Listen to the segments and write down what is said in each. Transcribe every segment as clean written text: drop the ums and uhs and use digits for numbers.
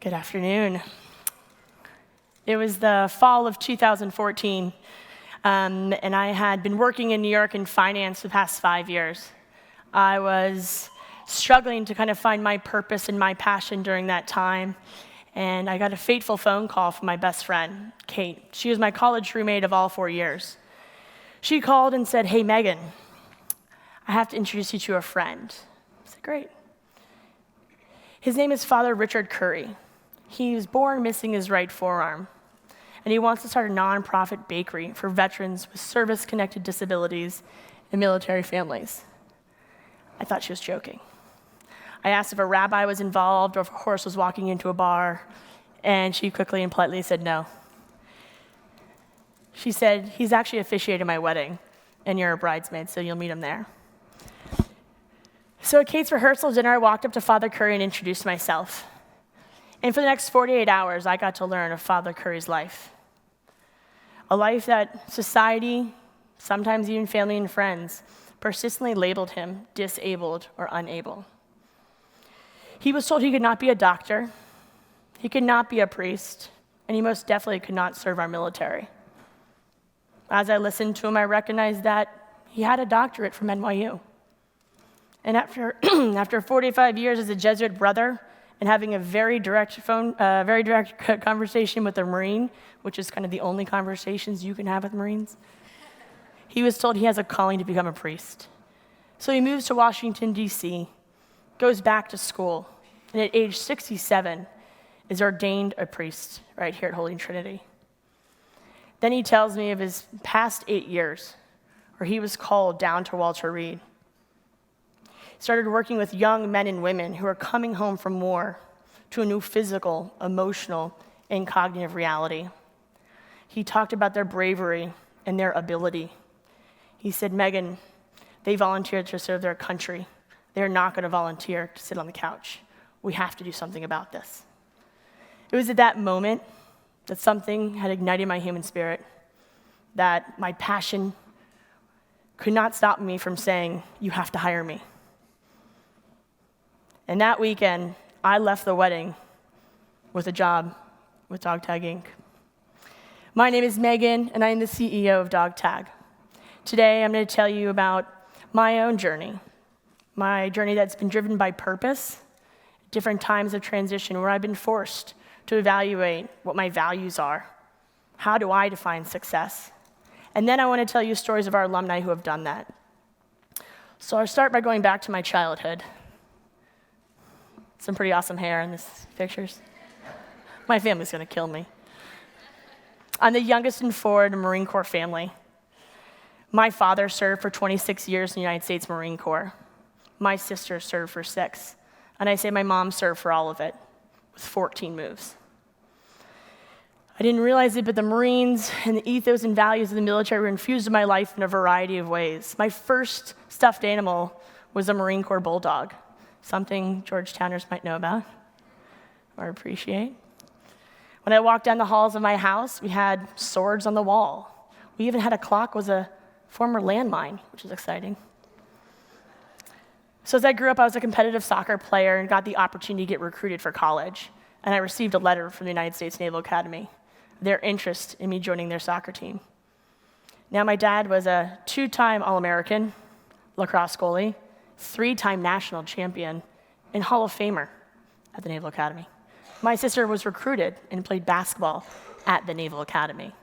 Good afternoon. It was the fall of 2014, and I had been working in New York in finance the past 5 years. I was struggling to kind of find my purpose and my passion during that time, and I got a fateful phone call from my best friend, Kate. She was my college roommate of all 4 years. She called and said, "Hey, Megan, I have to introduce you to a friend." I said, "Great." His name is Father Richard Curry. He was born missing his right forearm, and he wants to start a nonprofit bakery for veterans with service-connected disabilities and military families. I thought she was joking. I asked if a rabbi was involved or if a horse was walking into a bar, and she quickly and politely said no. She said, "He's actually officiated my wedding, and you're a bridesmaid, so you'll meet him there." So at Kate's rehearsal dinner, I walked up to Father Curry and introduced myself. And for the next 48 hours, I got to learn of Father Curry's life. A life that society, sometimes even family and friends, persistently labeled him disabled or unable. He was told he could not be a doctor, he could not be a priest, and he most definitely could not serve our military. As I listened to him, I recognized that he had a doctorate from NYU. And after 45 years as a Jesuit brother and having a very direct conversation with a Marine, which is kind of the only conversations you can have with Marines, he was told he has a calling to become a priest. So he moves to Washington, D.C., goes back to school, and at age 67 is ordained a priest right here at Holy Trinity. Then he tells me of his past 8 years where he was called down to Walter Reed. Started working with young men and women who are coming home from war to a new physical, emotional, and cognitive reality. He talked about their bravery and their ability. He said, "Megan, they volunteered to serve their country. They're not going to volunteer to sit on the couch. We have to do something about this." It was at that moment that something had ignited my human spirit, that my passion could not stop me from saying, "You have to hire me." And that weekend, I left the wedding with a job with Dog Tag Inc. My name is Megan, and I am the CEO of Dog Tag. Today, I'm going to tell you about my own journey, my journey that's been driven by purpose, different times of transition where I've been forced to evaluate what my values are. How do I define success? And then I want to tell you stories of our alumni who have done that. So I'll start by going back to my childhood. Some pretty awesome hair in these pictures. My family's going to kill me. I'm the youngest in four in a Marine Corps family. My father served for 26 years in the United States Marine Corps. My sister served for 6. And I say my mom served for all of it, with 14 moves. I didn't realize it, but the Marines and the ethos and values of the military were infused in my life in a variety of ways. My first stuffed animal was a Marine Corps bulldog, something Georgetowners might know about or appreciate. When I walked down the halls of my house, we had swords on the wall. We even had a clock with a former landmine, which is exciting. So as I grew up, I was a competitive soccer player and got the opportunity to get recruited for college. And I received a letter from the United States Naval Academy, their interest in me joining their soccer team. Now, my dad was a 2-time All-American lacrosse goalie, 3-time national champion, and Hall of Famer at the Naval Academy. My sister was recruited and played basketball at the Naval Academy.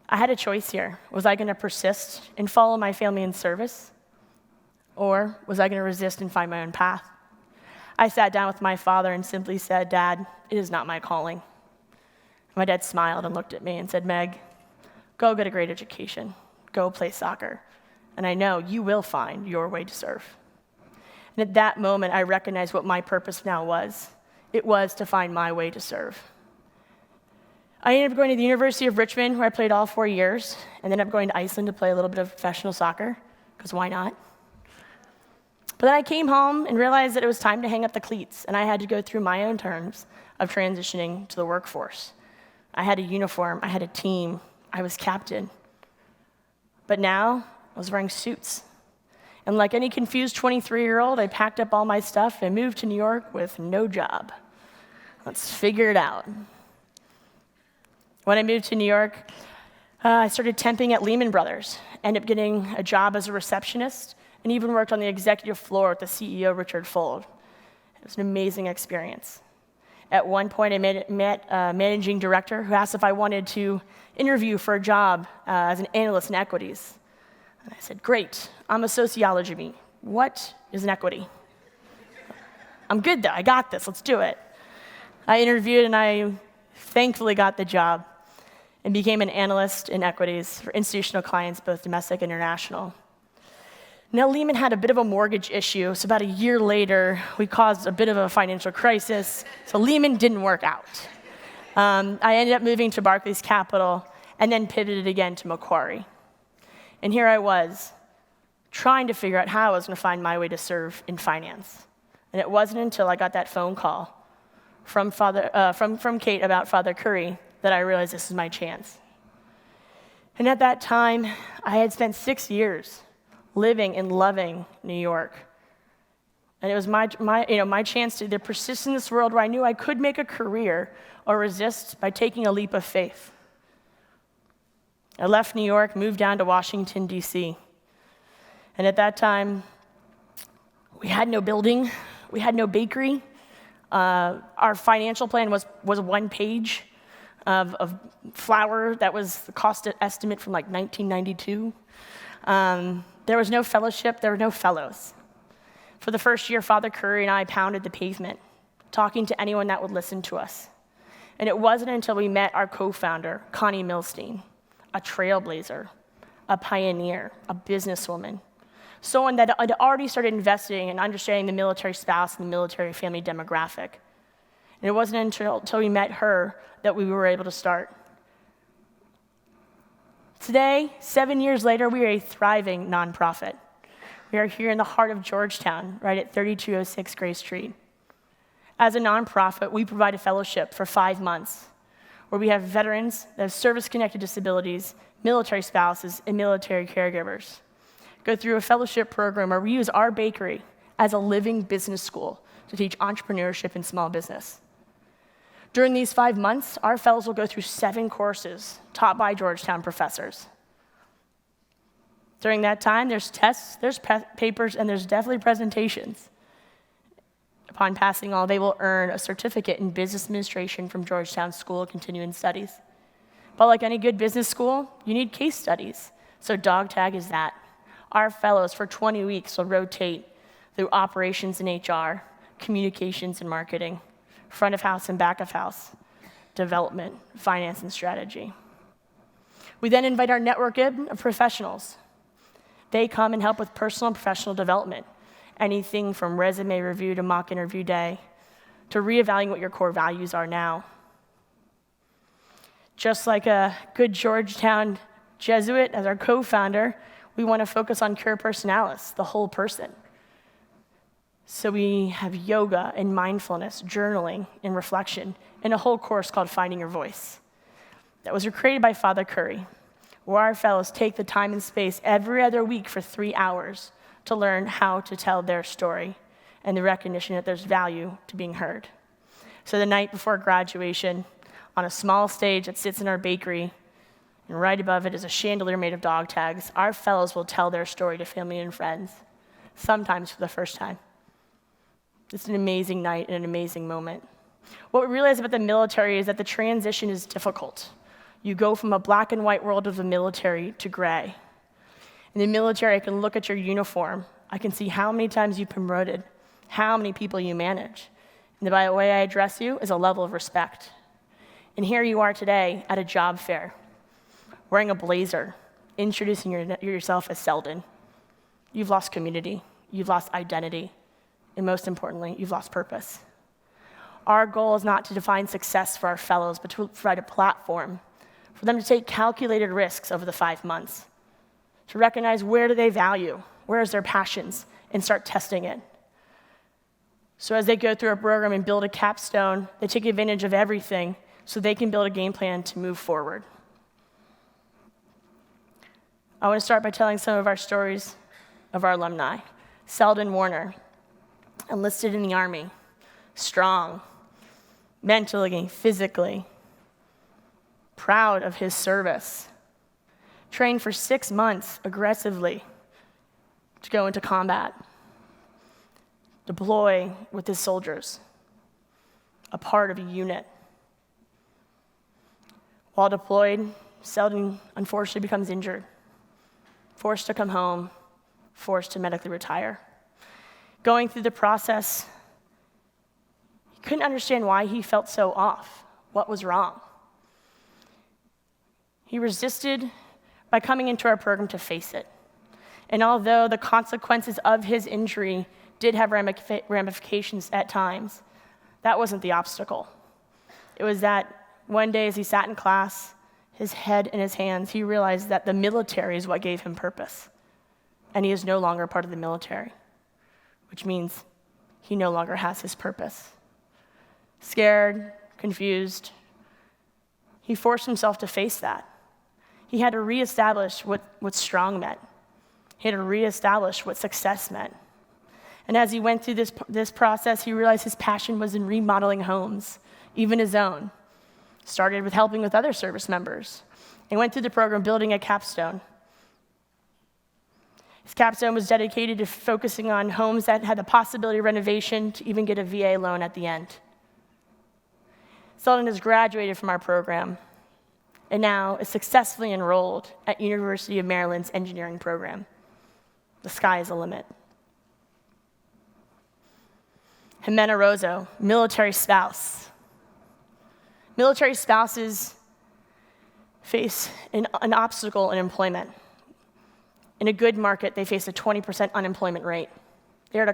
I had a choice here. Was I going to persist and follow my family in service? Or was I going to resist and find my own path? I sat down with my father and simply said, "Dad, it is not my calling." My dad smiled and looked at me and said, "Meg, go get a great education. Go play soccer. And I know you will find your way to serve." And at that moment, I recognized what my purpose now was. It was to find my way to serve. I ended up going to the University of Richmond, where I played all 4 years, and then I'm going to Iceland to play a little bit of professional soccer, because why not? But then I came home and realized that it was time to hang up the cleats, and I had to go through my own terms of transitioning to the workforce. I had a uniform, I had a team, I was captain. But now, I was wearing suits. And like any confused 23-year-old, I packed up all my stuff and moved to New York with no job. Let's figure it out. When I moved to New York, I started temping at Lehman Brothers, ended up getting a job as a receptionist, and even worked on the executive floor with the CEO, Richard Fuld. It was an amazing experience. At one point, I met a managing director who asked if I wanted to interview for a job as an analyst in equities. And I said, great, I'm a sociology major. What is an equity? I'm good though, I got this, let's do it. I interviewed and I thankfully got the job and became an analyst in equities for institutional clients, both domestic and international. Now, Lehman had a bit of a mortgage issue, so about a year later, we caused a bit of a financial crisis, so Lehman didn't work out. I ended up moving to Barclays Capital and then pivoted again to Macquarie. And here I was, trying to figure out how I was going to find my way to serve in finance. And it wasn't until I got that phone call from Kate about Father Curry that I realized this was my chance. And at that time, I had spent 6 years living and loving New York. And it was my chance to either persist in this world where I knew I could make a career or resist by taking a leap of faith. I left New York, moved down to Washington, D.C. And at that time, we had no building, we had no bakery. Our financial plan was one page of flour that was the cost estimate from like 1992. There was no fellowship, there were no fellows. For the first year, Father Curry and I pounded the pavement, talking to anyone that would listen to us. And it wasn't until we met our co-founder, Connie Milstein, a trailblazer, a pioneer, a businesswoman, someone that had already started investing and understanding the military spouse and the military family demographic. And it wasn't until we met her that we were able to start. Today, 7 years later, we are a thriving nonprofit. We are here in the heart of Georgetown, right at 3206 Gray Street. As a nonprofit, we provide a fellowship for 5 months where we have veterans that have service-connected disabilities, military spouses, and military caregivers go through a fellowship program where we use our bakery as a living business school to teach entrepreneurship and small business. During these 5 months, our fellows will go through 7 courses taught by Georgetown professors. During that time, there's tests, there's papers, and there's definitely presentations. Upon passing all, they will earn a certificate in business administration from Georgetown School of Continuing Studies. But like any good business school, you need case studies. So Dog Tag is that. Our fellows for 20 weeks will rotate through operations and HR, communications and marketing, front of house and back of house, development, finance, and strategy. We then invite our network in of professionals. They come and help with personal and professional development, anything from resume review to mock interview day, to reevaluating what your core values are now. Just like a good Georgetown Jesuit as our co-founder, we want to focus on cure personalis, the whole person. So we have yoga and mindfulness, journaling and reflection, and a whole course called Finding Your Voice. That was created by Father Curry, where our fellows take the time and space every other week for 3 hours to learn how to tell their story and the recognition that there's value to being heard. So the night before graduation, on a small stage that sits in our bakery, and right above it is a chandelier made of dog tags, our fellows will tell their story to family and friends, sometimes for the first time. It's an amazing night and an amazing moment. What we realize about the military is that the transition is difficult. You go from a black and white world of the military to gray. In the military, I can look at your uniform. I can see how many times you've been promoted, how many people you manage. And by the way I address you is a level of respect. And here you are today at a job fair, wearing a blazer, introducing yourself as Selden. You've lost community, you've lost identity, and most importantly, you've lost purpose. Our goal is not to define success for our fellows, but to provide a platform for them to take calculated risks over the 5 months, to recognize where do they value, where is their passions, and start testing it. So as they go through our program and build a capstone, they take advantage of everything so they can build a game plan to move forward. I want to start by telling some of our stories of our alumni. Selden Warner, enlisted in the Army, strong, mentally, physically, proud of his service, trained for 6 months aggressively to go into combat, deploy with his soldiers, a part of a unit. While deployed, Selden unfortunately becomes injured, forced to come home, forced to medically retire. Going through the process, he couldn't understand why he felt so off, what was wrong. He resisted by coming into our program to face it. And although the consequences of his injury did have ramifications at times, that wasn't the obstacle. It was that one day as he sat in class, his head in his hands, he realized that the military is what gave him purpose. And he is no longer part of the military, which means he no longer has his purpose. Scared, confused, he forced himself to face that. He had to reestablish what strong meant. He had to reestablish what success meant. And as he went through this process, he realized his passion was in remodeling homes, even his own. Started with helping with other service members, and went through the program building a capstone. His capstone was dedicated to focusing on homes that had the possibility of renovation to even get a VA loan at the end. Selden has graduated from our program and now is successfully enrolled at University of Maryland's engineering program. The sky is the limit. Jimena Rozo, military spouse. Military spouses face an obstacle in employment. In a good market, they face a 20% unemployment rate. They're at a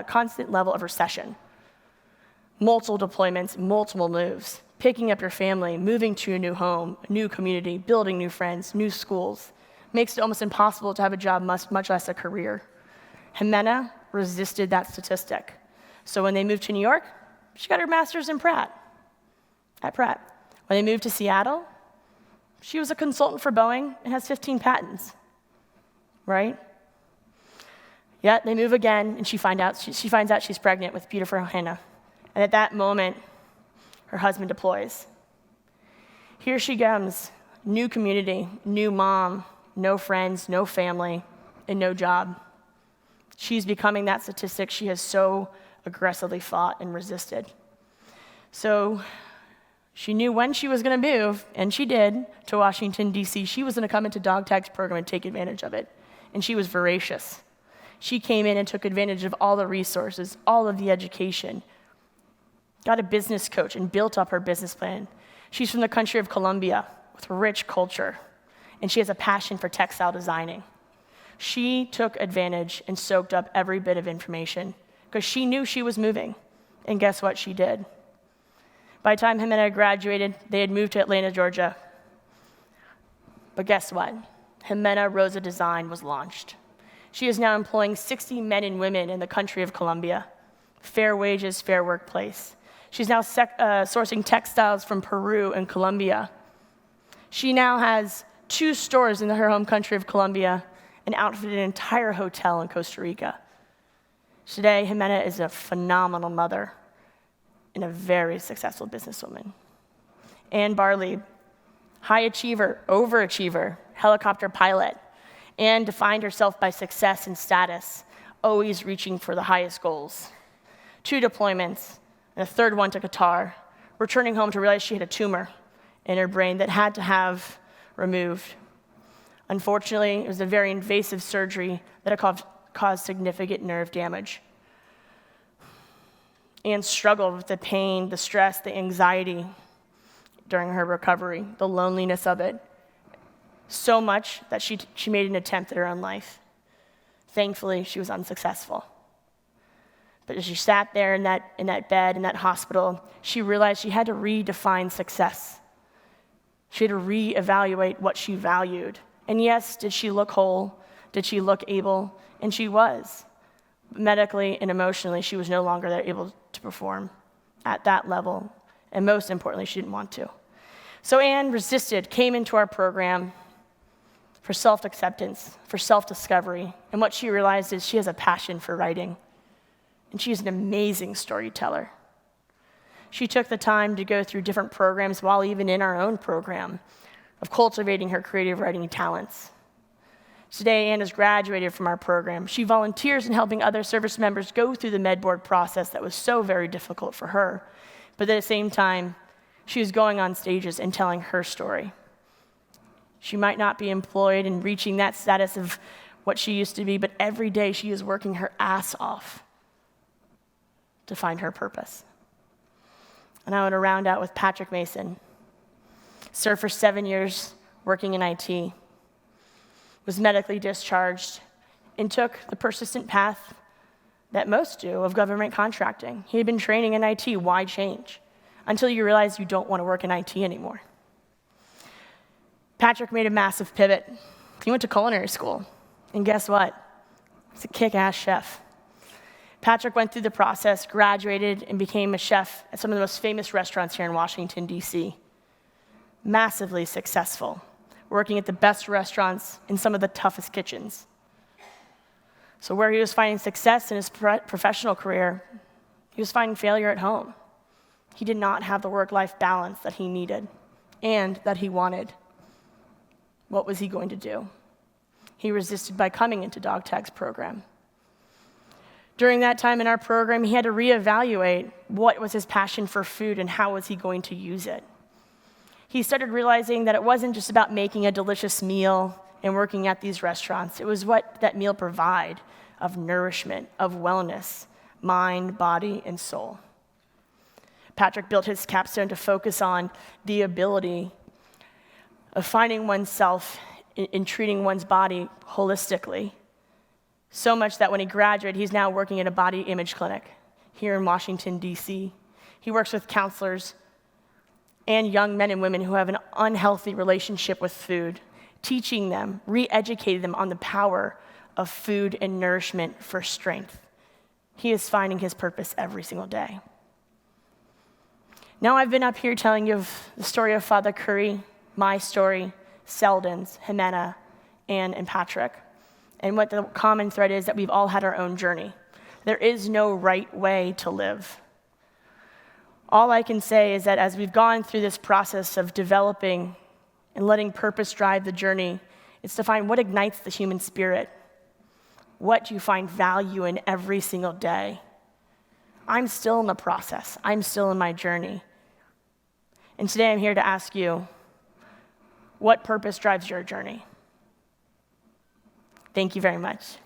constant level of recession. Multiple deployments, multiple moves, picking up your family, moving to a new home, a new community, building new friends, new schools, makes it almost impossible to have a job, much less a career. Jimena resisted that statistic. So when they moved to New York, she got her master's at Pratt. When they moved to Seattle, she was a consultant for Boeing and has 15 patents, right? Yet they move again, and she finds out she's pregnant with beautiful Hannah. And at that moment, her husband deploys. Here she comes, new community, new mom, no friends, no family, and no job. She's becoming that statistic she has so aggressively fought and resisted. So she knew when she was going to move, and she did, to Washington, D.C. She was going to come into DogTag's program and take advantage of it. And she was voracious. She came in and took advantage of all the resources, all of the education, got a business coach, and built up her business plan. She's from the country of Colombia with rich culture, and she has a passion for textile designing. She took advantage and soaked up every bit of information because she knew she was moving. And guess what she did? By the time Jimena graduated, they had moved to Atlanta, Georgia. But guess what? Jimena Rosa Design was launched. She is now employing 60 men and women in the country of Colombia. Fair wages, fair workplace. She's now sourcing textiles from Peru and Colombia. She now has 2 stores in her home country of Colombia and outfitted an entire hotel in Costa Rica. Today, Jimena is a phenomenal mother and a very successful businesswoman. Ann Barley, high achiever, overachiever, helicopter pilot, and defined herself by success and status, always reaching for the highest goals. 2 deployments, and a third one to Qatar, returning home to realize she had a tumor in her brain that had to have removed. Unfortunately, it was a very invasive surgery that caused significant nerve damage. Anne struggled with the pain, the stress, the anxiety during her recovery, the loneliness of it, so much that she made an attempt at her own life. Thankfully, she was unsuccessful. But as she sat there in that bed, in that hospital, she realized she had to redefine success. She had to reevaluate what she valued. And yes, did she look whole? Did she look able? And she was. Medically and emotionally, she was no longer able to perform at that level. And most importantly, she didn't want to. So Anne resisted, came into our program for self-acceptance, for self-discovery. And what she realized is she has a passion for writing. And she's an amazing storyteller. she took the time to go through different programs while even in our own program of cultivating her creative writing talents. Today, Anne has graduated from our program. She volunteers in helping other service members go through the med board process that was so very difficult for her. But at the same time, she is going on stages and telling her story. She might not be employed and reaching that status of what she used to be, but every day she is working her ass off to find her purpose. And I want to round out with Patrick Mason. Served for 7 years working in IT, was medically discharged, and took the persistent path that most do of government contracting. He had been training in IT. Why change? Until you realize you don't want to work in IT anymore. Patrick made a massive pivot. He went to culinary school, and guess what? He's a kick-ass chef. Patrick went through the process, graduated, and became a chef at some of the most famous restaurants here in Washington, D.C. Massively successful, working at the best restaurants in some of the toughest kitchens. So where he was finding success in his professional career, he was finding failure at home. He did not have the work-life balance that he needed and that he wanted. What was he going to do? He resisted by coming into Dog Tag's program. During that time in our program, he had to reevaluate what was his passion for food and how was he going to use it. He started realizing that it wasn't just about making a delicious meal and working at these restaurants. It was what that meal provided of nourishment, of wellness, mind, body, and soul. Patrick built his capstone to focus on the ability of finding oneself in treating one's body holistically. So much that when he graduated, he's now working at a body image clinic here in Washington, D.C. He works with counselors and young men and women who have an unhealthy relationship with food, teaching them, re-educating them on the power of food and nourishment for strength. He is finding his purpose every single day. Now I've been up here telling you of the story of Father Curry, my story, Selden's, Jimena, Anne, and Patrick. And what the common thread is that we've all had our own journey. There is no right way to live. All I can say is that as we've gone through this process of developing and letting purpose drive the journey, it's to find what ignites the human spirit. What do you find value in every single day? I'm still in the process. I'm still in my journey. And today I'm here to ask you, what purpose drives your journey? Thank you very much.